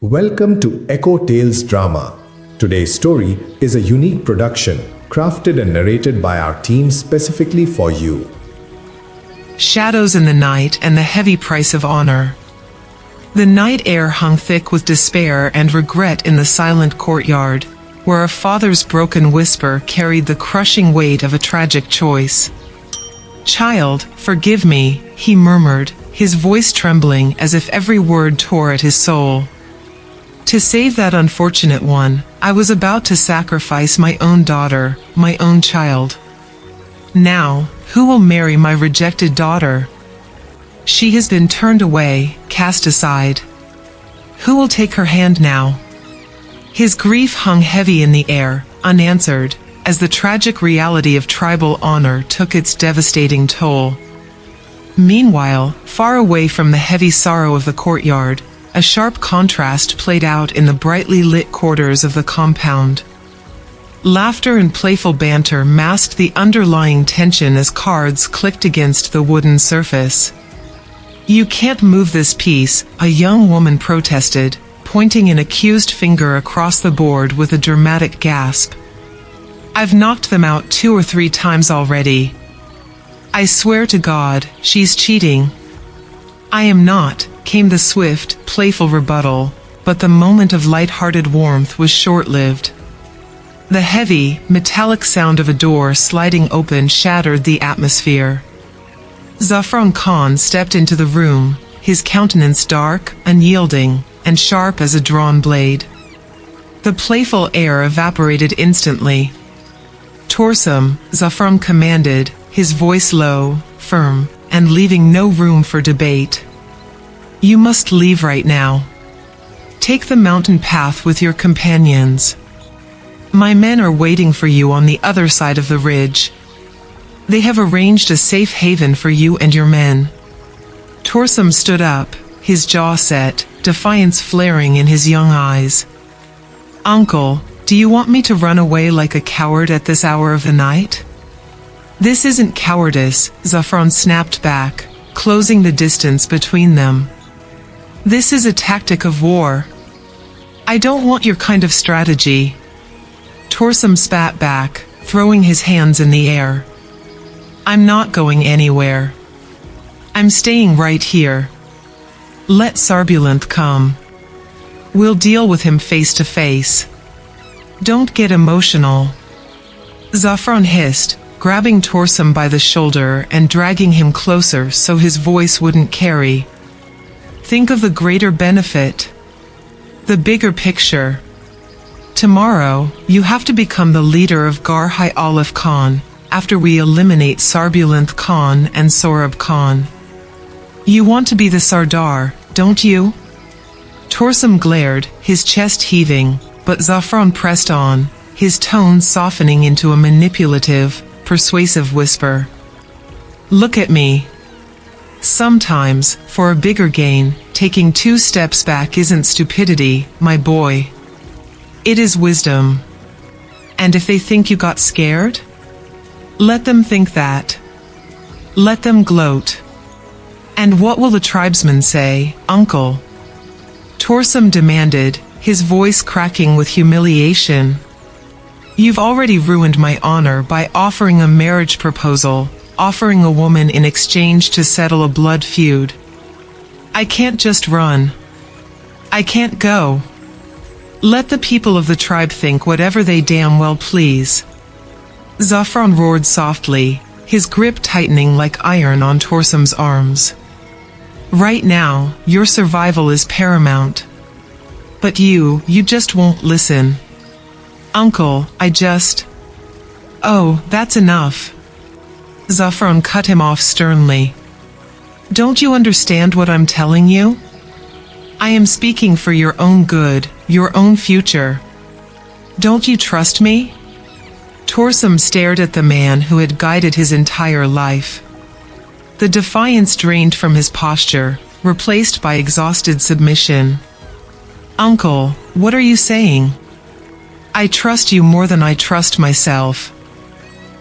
Welcome to Echo Tales Drama. Today's story is a unique production crafted and narrated by our team specifically for you. Shadows in the night and the heavy price of honor. The night air hung thick with despair and regret in the silent courtyard, where a father's broken whisper carried the crushing weight of a tragic choice. "Child, forgive me," he murmured, his voice trembling as if every word tore at his soul. "To save that unfortunate one, I was about to sacrifice my own daughter, my own child. Now, who will marry my rejected daughter? She has been turned away, cast aside. Who will take her hand now?" His grief hung heavy in the air, unanswered, as the tragic reality of tribal honor took its devastating toll. Meanwhile, far away from the heavy sorrow of the courtyard, a sharp contrast played out in the brightly lit quarters of the compound. Laughter and playful banter masked the underlying tension as cards clicked against the wooden surface. "You can't move this piece," a young woman protested, pointing an accused finger across the board with a dramatic gasp. "I've knocked them out 2 or 3 times already. I swear to God, she's cheating." "I am not," came the swift, playful rebuttal, but the moment of light-hearted warmth was short-lived. The heavy, metallic sound of a door sliding open shattered the atmosphere. Zanjeerain Khan stepped into the room, his countenance dark, unyielding, and sharp as a drawn blade. The playful air evaporated instantly. "Torsum," Zanjeerain commanded, his voice low, firm, and leaving no room for debate. "You must leave right now. Take the mountain path with your companions. My men are waiting for you on the other side of the ridge. They have arranged a safe haven for you and your men." Torsum stood up, his jaw set, defiance flaring in his young eyes. "Uncle, do you want me to run away like a coward at this hour of the night?" "This isn't cowardice," Zanjeerain snapped back, closing the distance between them. "This is a tactic of war. I don't want your kind of strategy." Torsum spat back, throwing his hands in the air. "I'm not going anywhere. I'm staying right here. Let Sarbulanth come. We'll deal with him face to face. Don't get emotional." Zanjeerain hissed, grabbing Torsum by the shoulder and dragging him closer so his voice wouldn't carry. "Think of the greater benefit. The bigger picture. Tomorrow, you have to become the leader of Garhai Aleph Khan, after we eliminate Sarbulanth Khan and Sorab Khan. You want to be the Sardar, don't you?" Torsum glared, his chest heaving, but Zanjeerain pressed on, his tone softening into a manipulative, persuasive whisper. "Look at me. Sometimes, for a bigger gain, taking 2 steps back isn't stupidity, my boy. It is wisdom. And if they think you got scared? Let them think that. Let them gloat. And what will the tribesmen say, uncle?" Torsum demanded, his voice cracking with humiliation. "You've already ruined my honor by offering a marriage proposal, offering a woman in exchange to settle a blood feud. I can't just run. I can't go. Let the people of the tribe think whatever they damn well please." Zanjeerain roared softly, his grip tightening like iron on Torsum's arms. "Right now, your survival is paramount. But you just won't listen. Uncle, Oh, that's enough." Zanjeerain cut him off sternly. "Don't you understand what I'm telling you? I am speaking for your own good, your own future. Don't you trust me?" Torsum stared at the man who had guided his entire life. The defiance drained from his posture, replaced by exhausted submission. "Uncle, what are you saying? I trust you more than I trust myself."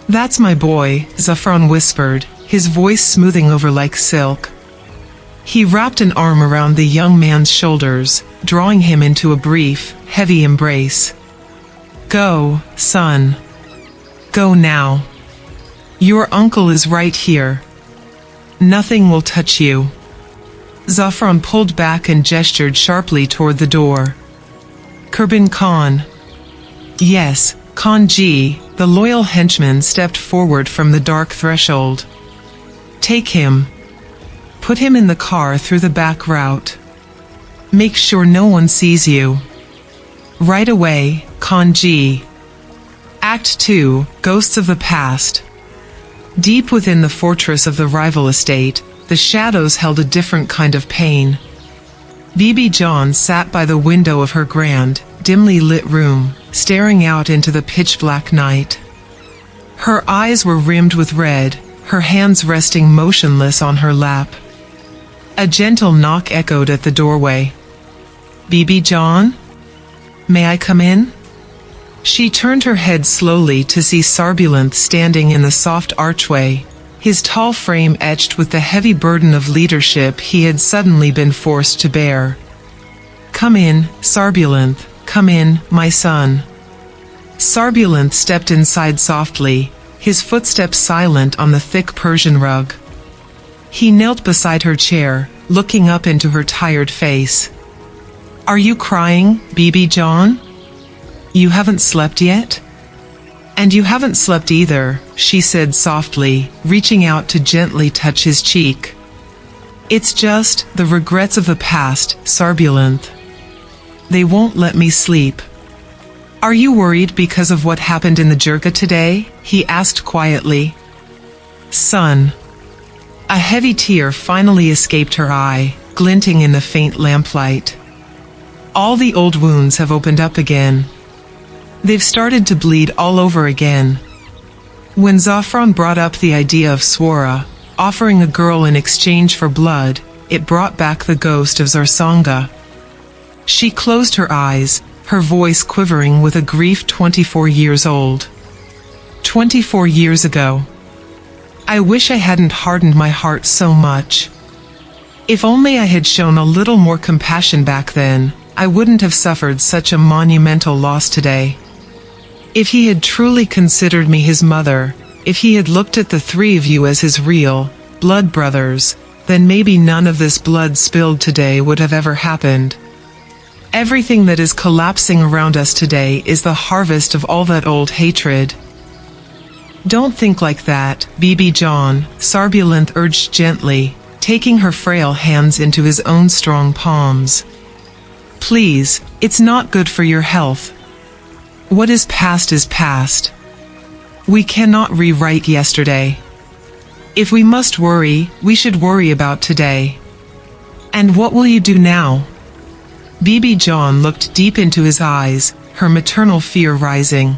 "That's my boy," Zanjeerain whispered, his voice smoothing over like silk. He wrapped an arm around the young man's shoulders, drawing him into a brief, heavy embrace. Go, son. Go now. Your uncle is right here. Nothing will touch you. Zafran pulled back and gestured sharply toward the door. Kurban Khan. Yes, Khan Ji, the loyal henchman stepped forward from the dark threshold. Take him. Put him in the car through the back route. Make sure no one sees you. Right away, Khan Ji. Act 2, Ghosts of the Past. Deep within the fortress of the rival estate, the shadows held a different kind of pain. Bibi John sat by the window of her grand, dimly lit room, staring out into the pitch-black night. Her eyes were rimmed with red, her hands resting motionless on her lap. A gentle knock echoed at the doorway. Bibi John? May I come in? She turned her head slowly to see Sarbulanth standing in the soft archway, his tall frame etched with the heavy burden of leadership he had suddenly been forced to bear. Come in, Sarbulanth, come in, my son. Sarbulanth stepped inside softly, his footsteps silent on the thick Persian rug. He knelt beside her chair, looking up into her tired face. Are you crying, Bibi John? You haven't slept yet? And you haven't slept either, she said softly, reaching out to gently touch his cheek. It's just the regrets of the past, Sarbulanth. They won't let me sleep. Are you worried because of what happened in the Jirga today? He asked quietly. Son. A heavy tear finally escaped her eye, glinting in the faint lamplight. All the old wounds have opened up again. They've started to bleed all over again. When Zafran brought up the idea of Swara, offering a girl in exchange for blood, it brought back the ghost of Zarsanga. She closed her eyes, her voice quivering with a grief 24 years old. 24 years ago. I wish I hadn't hardened my heart so much. If only I had shown a little more compassion back then, I wouldn't have suffered such a monumental loss today. If he had truly considered me his mother, if he had looked at the three of you as his real, blood brothers, then maybe none of this blood spilled today would have ever happened. Everything that is collapsing around us today is the harvest of all that old hatred. Don't think like that, Bibi John, Sarbulanth urged gently, taking her frail hands into his own strong palms. Please, it's not good for your health. What is past. We cannot rewrite yesterday. If we must worry, we should worry about today. And what will you do now? Bibi John looked deep into his eyes, her maternal fear rising.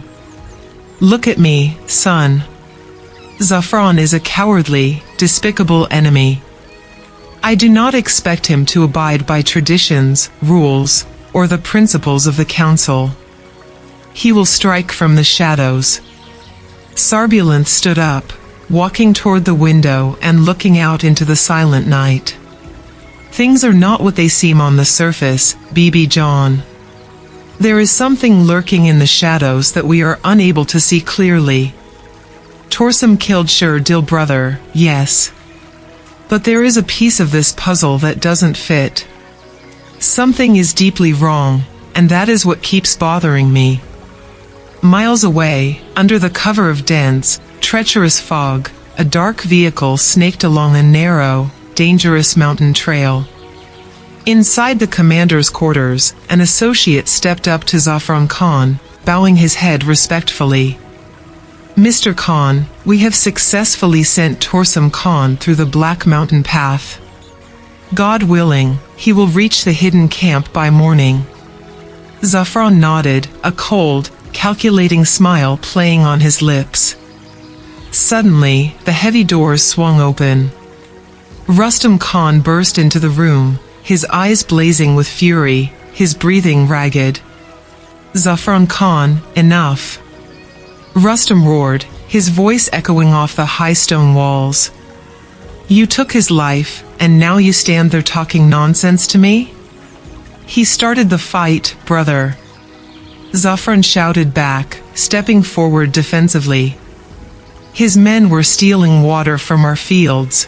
Look at me, son. Zafran is a cowardly, despicable enemy. I do not expect him to abide by traditions, rules, or the principles of the council. He will strike from the shadows. Sarbulanth stood up, walking toward the window and looking out into the silent night. Things are not what they seem on the surface, Bibi John. There is something lurking in the shadows that we are unable to see clearly. Torsam killed Shur Dil brother, yes. But there is a piece of this puzzle that doesn't fit. Something is deeply wrong, and that is what keeps bothering me. Miles away, under the cover of dense, treacherous fog, a dark vehicle snaked along a narrow, dangerous mountain trail. Inside the commander's quarters, an associate stepped up to Zafran Khan, bowing his head respectfully. Mr. Khan, we have successfully sent Torsam Khan through the Black Mountain Path. God willing, he will reach the hidden camp by morning. Zafran nodded, a cold, calculating smile playing on his lips. Suddenly, the heavy doors swung open. Rustam Khan burst into the room, his eyes blazing with fury, his breathing ragged. Zafran Khan, enough. Rustam roared, his voice echoing off the high stone walls. You took his life, and now you stand there talking nonsense to me? He started the fight, brother. Zafran shouted back, stepping forward defensively. His men were stealing water from our fields.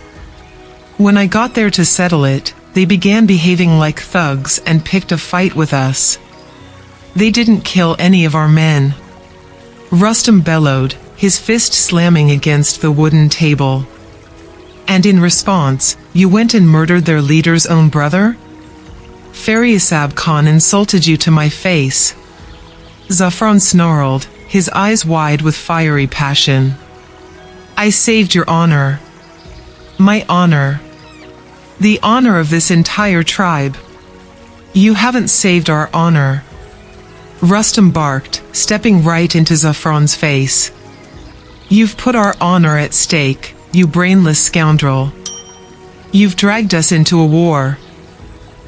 When I got there to settle it, they began behaving like thugs and picked a fight with us. They didn't kill any of our men. Rustam bellowed, his fist slamming against the wooden table. And in response, you went and murdered their leader's own brother? Faryasab Khan insulted you to my face. Zafran snarled, his eyes wide with fiery passion. I saved your honor. My honor. The honor of this entire tribe. You haven't saved our honor. Rustam barked, stepping right into Zafran's face. You've put our honor at stake, you brainless scoundrel. You've dragged us into a war.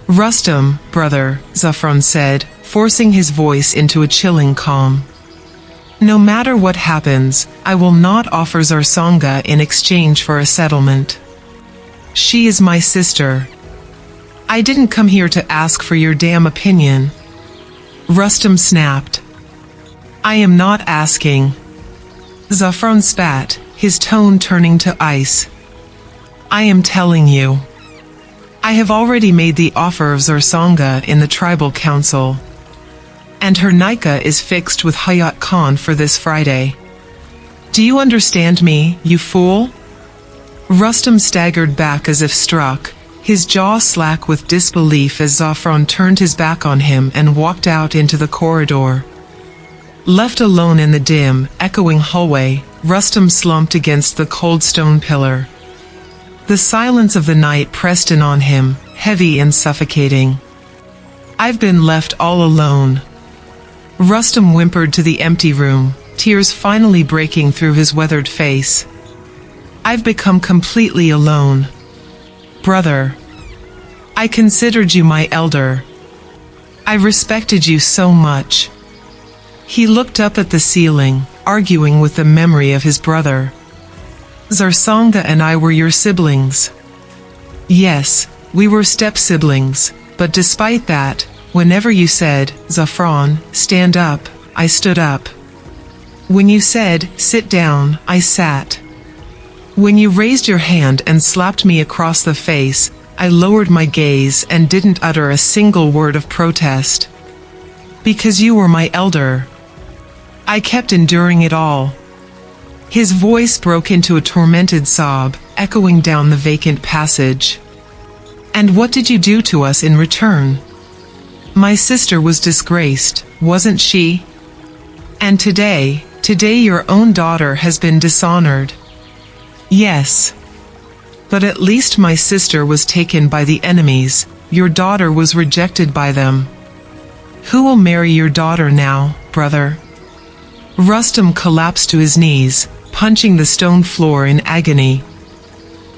Rustam, brother, Zafran said, forcing his voice into a chilling calm. No matter what happens, I will not offer Zarsanga in exchange for a settlement. She is my sister. I didn't come here to ask for your damn opinion. Rustam snapped. I am not asking. Zafran spat, his tone turning to ice. I am telling you. I have already made the offer of Zarsanga in the tribal council. And her Nika is fixed with Hayat Khan for this Friday. Do you understand me, you fool? Rustam staggered back as if struck, his jaw slack with disbelief as Zafran turned his back on him and walked out into the corridor. Left alone in the dim, echoing hallway, Rustam slumped against the cold stone pillar. The silence of the night pressed in on him, heavy and suffocating. I've been left all alone. Rustam whimpered to the empty room, tears finally breaking through his weathered face. I've become completely alone. Brother. I considered you my elder. I respected you so much. He looked up at the ceiling, arguing with the memory of his brother. Zarsanga and I were your siblings. Yes, we were step-siblings, but despite that, whenever you said, Zafran, stand up, I stood up. When you said, sit down, I sat. When you raised your hand and slapped me across the face, I lowered my gaze and didn't utter a single word of protest. Because you were my elder. I kept enduring it all. His voice broke into a tormented sob, echoing down the vacant passage. And what did you do to us in return? My sister was disgraced, wasn't she? And today your own daughter has been dishonored. Yes. But at least my sister was taken by the enemies, your daughter was rejected by them. Who will marry your daughter now, brother? Rustam collapsed to his knees, punching the stone floor in agony.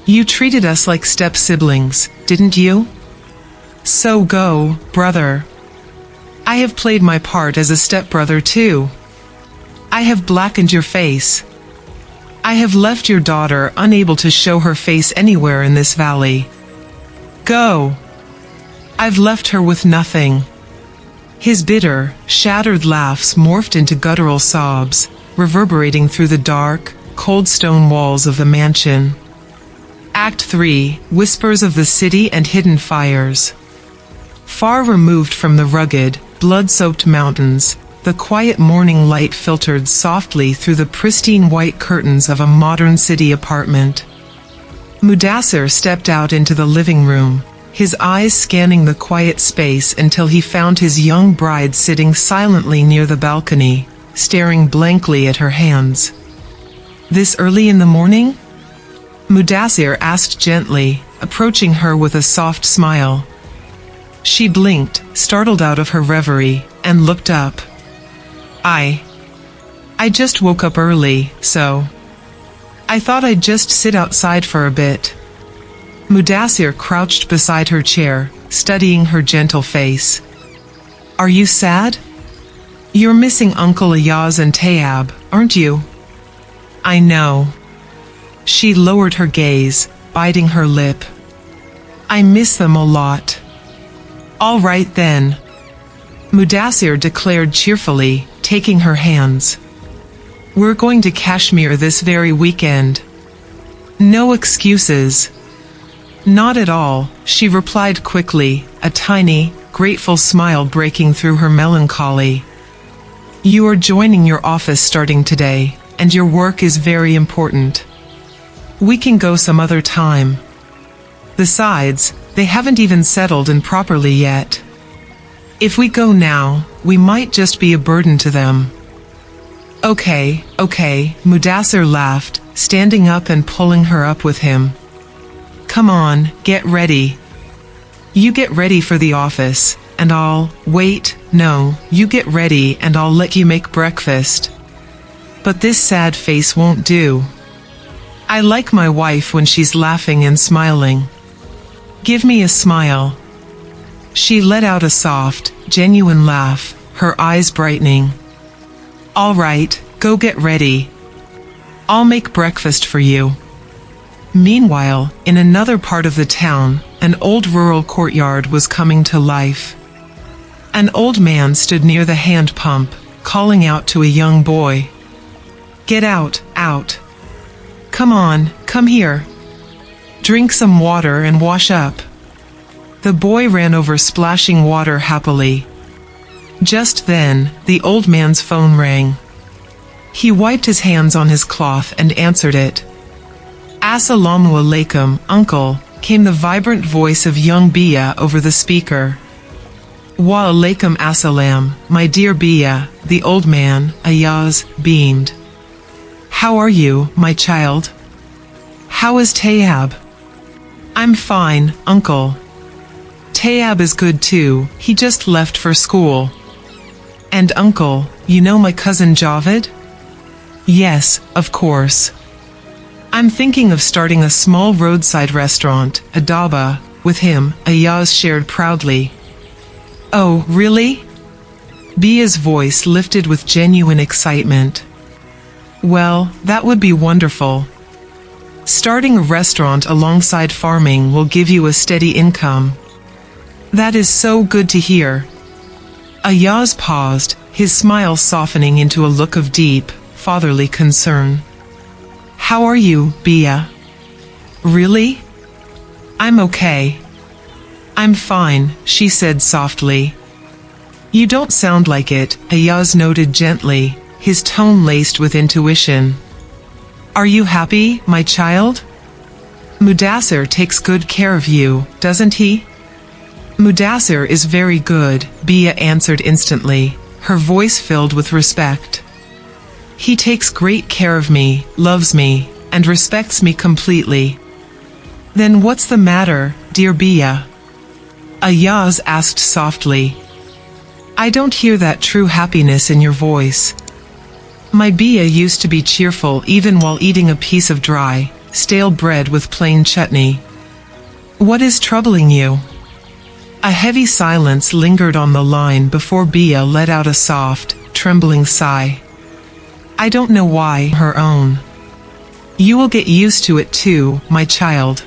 You treated us like step-siblings, didn't you? So go, brother. I have played my part as a stepbrother too. I have blackened your face. I have left your daughter unable to show her face anywhere in this valley. Go. I've left her with nothing. His bitter, shattered laughs morphed into guttural sobs, reverberating through the dark, cold stone walls of the mansion. Act 3, Whispers of the City and Hidden Fires. Far removed from the rugged, blood-soaked mountains, the quiet morning light filtered softly through the pristine white curtains of a modern city apartment. Mudassir stepped out into the living room, his eyes scanning the quiet space until he found his young bride sitting silently near the balcony, staring blankly at her hands. This early in the morning? Mudassir asked gently, approaching her with a soft smile. She blinked, startled out of her reverie, and looked up. I just woke up early, so I thought I'd just sit outside for a bit. Mudassir crouched beside her chair, studying her gentle face. Are you sad? You're missing Uncle Ayaz and Tayab, aren't you? I know. She lowered her gaze, biting her lip. I miss them a lot. All right then, Mudassir declared cheerfully, taking her hands. We're going to Kashmir this very weekend. No excuses. Not at all, she replied quickly, a tiny, grateful smile breaking through her melancholy. You are joining your office starting today, and your work is very important. We can go some other time. Besides, they haven't even settled in properly yet. If we go now, we might just be a burden to them. Okay, Mudassir laughed, standing up and pulling her up with him. Come on, get ready. You get ready for the office, and you get ready and I'll let you make breakfast. But this sad face won't do. I like my wife when she's laughing and smiling. Give me a smile. She let out a soft, genuine laugh, her eyes brightening. All right, go get ready. I'll make breakfast for you. Meanwhile, in another part of the town, an old rural courtyard was coming to life. An old man stood near the hand pump, calling out to a young boy. Get out. Come on, come here. Drink some water and wash up. The boy ran over splashing water happily. Just then, the old man's phone rang. He wiped his hands on his cloth and answered it. Assalamu alaikum, uncle, came the vibrant voice of young Bia over the speaker. Wa alaikum assalam, my dear Bia, the old man, Ayaz, beamed. How are you, my child? How is Tayyab? I'm fine, uncle. Tayyab is good too, he just left for school. And uncle, you know my cousin Javed? Yes, of course. I'm thinking of starting a small roadside restaurant, a dhaba, with him, Ayaz shared proudly. Oh, really? Bia's voice lifted with genuine excitement. Well, that would be wonderful. Starting a restaurant alongside farming will give you a steady income. That is so good to hear. Ayaz paused, his smile softening into a look of deep, fatherly concern. How are you, Bia? Really? I'm okay. I'm fine, she said softly. You don't sound like it, Ayaz noted gently, his tone laced with intuition. Are you happy, my child? Mudassir takes good care of you, doesn't he? Mudassir is very good, Bia answered instantly, her voice filled with respect. He takes great care of me, loves me, and respects me completely. Then what's the matter, dear Bia? Ayaz asked softly. I don't hear that true happiness in your voice. My Bia used to be cheerful even while eating a piece of dry, stale bread with plain chutney. What is troubling you? A heavy silence lingered on the line before Bia let out a soft, trembling sigh. I don't know why, her own. You will get used to it too, my child.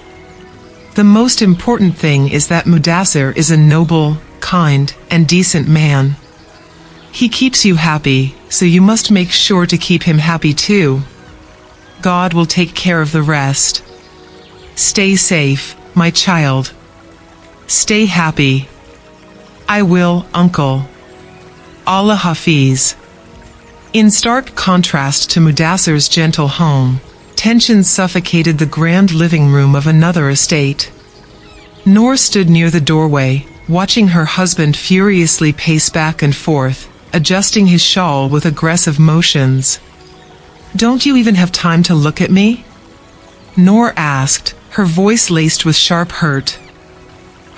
The most important thing is that Mudassir is a noble, kind, and decent man. He keeps you happy, so you must make sure to keep him happy too. God will take care of the rest. Stay safe, my child. Stay happy. I will, uncle. Allah Hafiz. In stark contrast to Mudassir's gentle home, tension suffocated the grand living room of another estate. Noor stood near the doorway, watching her husband furiously pace back and forth, adjusting his shawl with aggressive motions. Don't you even have time to look at me? Noor asked, her voice laced with sharp hurt.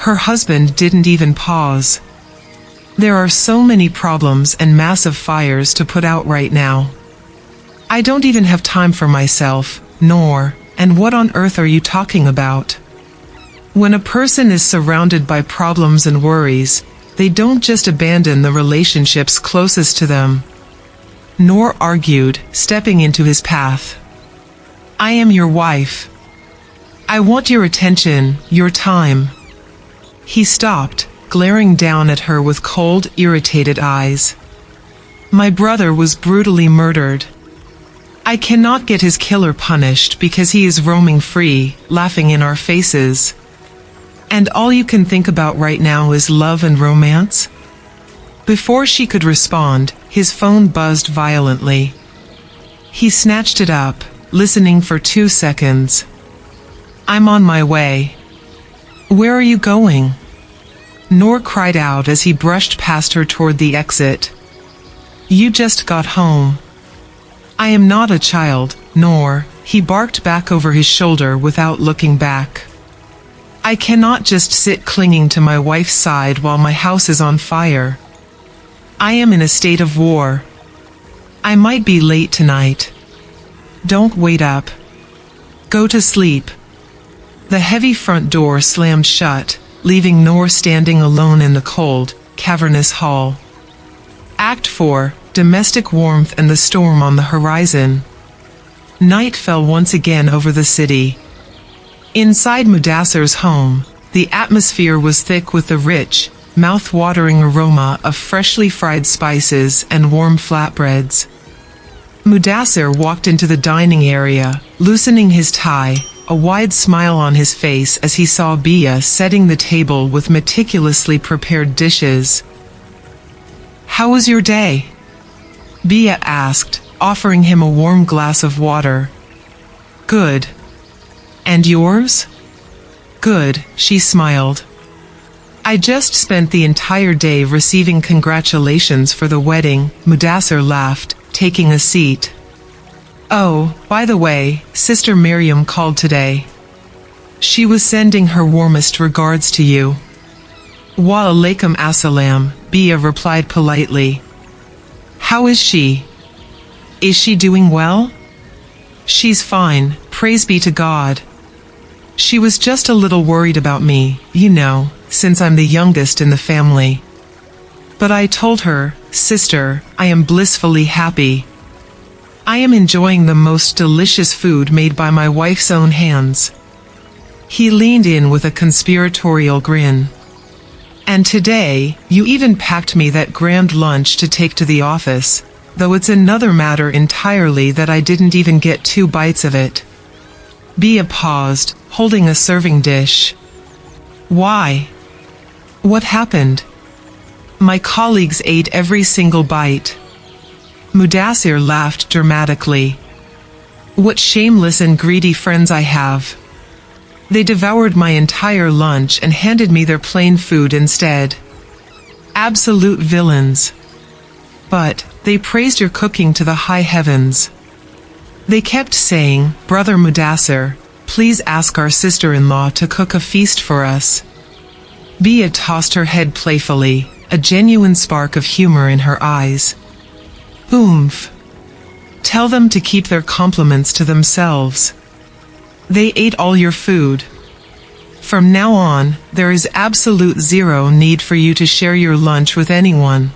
Her husband didn't even pause. There are so many problems and massive fires to put out right now. I don't even have time for myself, Noor, and what on earth are you talking about? When a person is surrounded by problems and worries, they don't just abandon the relationships closest to them. Noor argued, stepping into his path. I am your wife. I want your attention, your time. He stopped, glaring down at her with cold, irritated eyes. My brother was brutally murdered. I cannot get his killer punished because he is roaming free, laughing in our faces. And all you can think about right now is love and romance? Before she could respond, his phone buzzed violently. He snatched it up, listening for 2 seconds. I'm on my way. Where are you going? Noor cried out as he brushed past her toward the exit. You just got home. I am not a child, Noor, he barked back over his shoulder without looking back. I cannot just sit clinging to my wife's side while my house is on fire. I am in a state of war. I might be late tonight. Don't wait up. Go to sleep. The heavy front door slammed shut, leaving Noor standing alone in the cold, cavernous hall. Act 4, Domestic Warmth and the Storm on the Horizon. Night fell once again over the city. Inside Mudassir's home, the atmosphere was thick with the rich, mouth-watering aroma of freshly fried spices and warm flatbreads. Mudassir walked into the dining area, loosening his tie, a wide smile on his face as he saw Bia setting the table with meticulously prepared dishes. How was your day? Bia asked, offering him a warm glass of water. Good. And yours? Good, she smiled. I just spent the entire day receiving congratulations for the wedding, Mudassir laughed, taking a seat. Oh, by the way, Sister Miriam called today. She was sending her warmest regards to you. Wa alaikum assalam, Bia replied politely. How is she? Is she doing well? She's fine, praise be to God. She was just a little worried about me, you know, since I'm the youngest in the family. But I told her, Sister, I am blissfully happy. I am enjoying the most delicious food made by my wife's own hands. He leaned in with a conspiratorial grin. And today, you even packed me that grand lunch to take to the office, though it's another matter entirely that I didn't even get 2 bites of it. Bia paused, holding a serving dish. Why? What happened? My colleagues ate every single bite. Mudassir laughed dramatically. What shameless and greedy friends I have. They devoured my entire lunch and handed me their plain food instead. Absolute villains. But they praised your cooking to the high heavens. They kept saying, Brother Mudassir, please ask our sister-in-law to cook a feast for us. Bia tossed her head playfully, a genuine spark of humor in her eyes. Oomph. Tell them to keep their compliments to themselves. They ate all your food. From now on, there is absolute zero need for you to share your lunch with anyone.